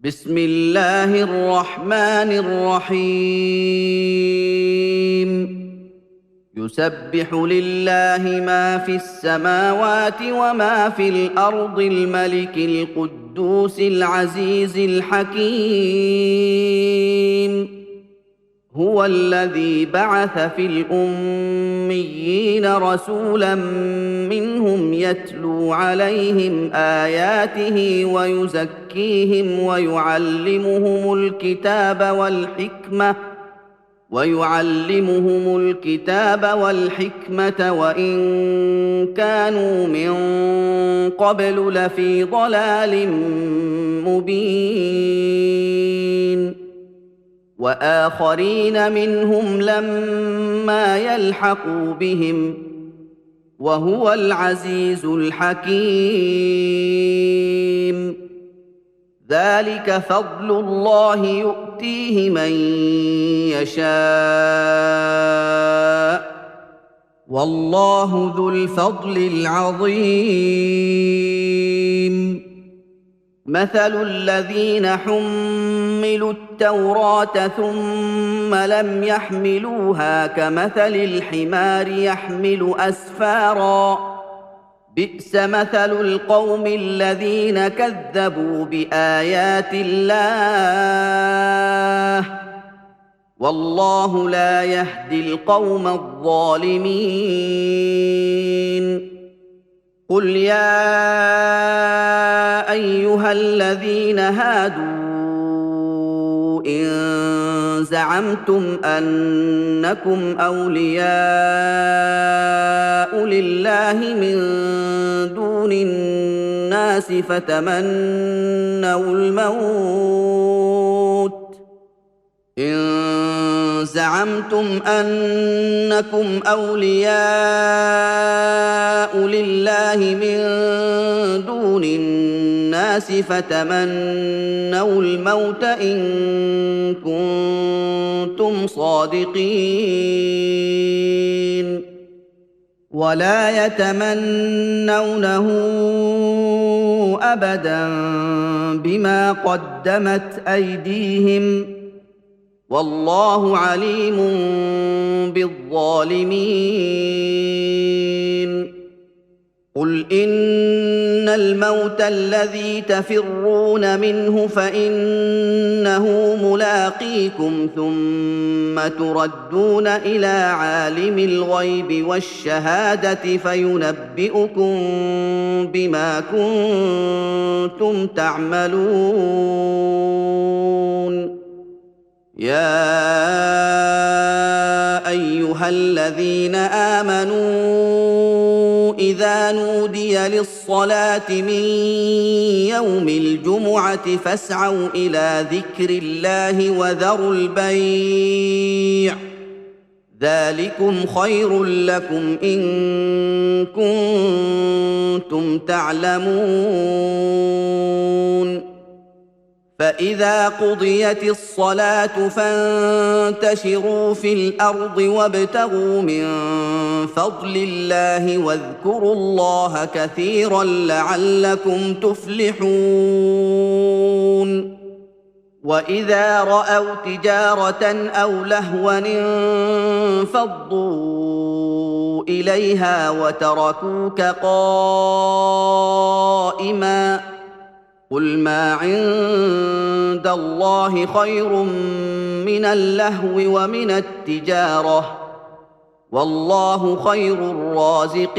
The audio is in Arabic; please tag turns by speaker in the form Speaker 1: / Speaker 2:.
Speaker 1: بسم الله الرحمن الرحيم. يسبح لله ما في السماوات وما في الارض الملك القدوس العزيز الحكيم. هو الذي بعث في الاميين رسولا منهم يتلو عليهم اياته ويزكيهم ويعلمهم الكتاب والحكمه وان كانوا من قبل لفي ضلال مبين. واخرين منهم لما يلحقوا بهم وهو العزيز الحكيم. ذلك فضل الله يؤتيه من يشاء والله ذو الفضل العظيم. مثل الذين حملوا التوراه ثم لم يحملوها كمثل الحمار يحمل اسفارا بئس مثل القوم الذين كذبوا بايات الله والله لا يهدي القوم الظالمين. قل يا ايها الذين هادوا ان زعمتم انكم اولياء لله من دون الناس فتمنوا الموت إن كنتم صادقين ولا يتمنونه أبدا بما قدمت أيديهم والله عليم بالظالمين. قل إن الموت الذي تفرون منه فإنه ملاقيكم ثم تردون إلى عالم الغيب والشهادة فينبئكم بما كنتم تعملون. يا ايها الذين امنوا اذا نودي للصلاه من يوم الجمعه فاسعوا الى ذكر الله وذروا البيع ذلكم خير لكم ان كنتم تعلمون. فإذا قضيت الصلاة فانتشروا في الأرض وابتغوا من فضل الله واذكروا الله كثيرا لعلكم تفلحون. وإذا رأوا تجارة أو لهوا انفضوا إليها وتركوك قائما قل ما عند الله خير من اللهو ومن التجارة والله خير الرازقين.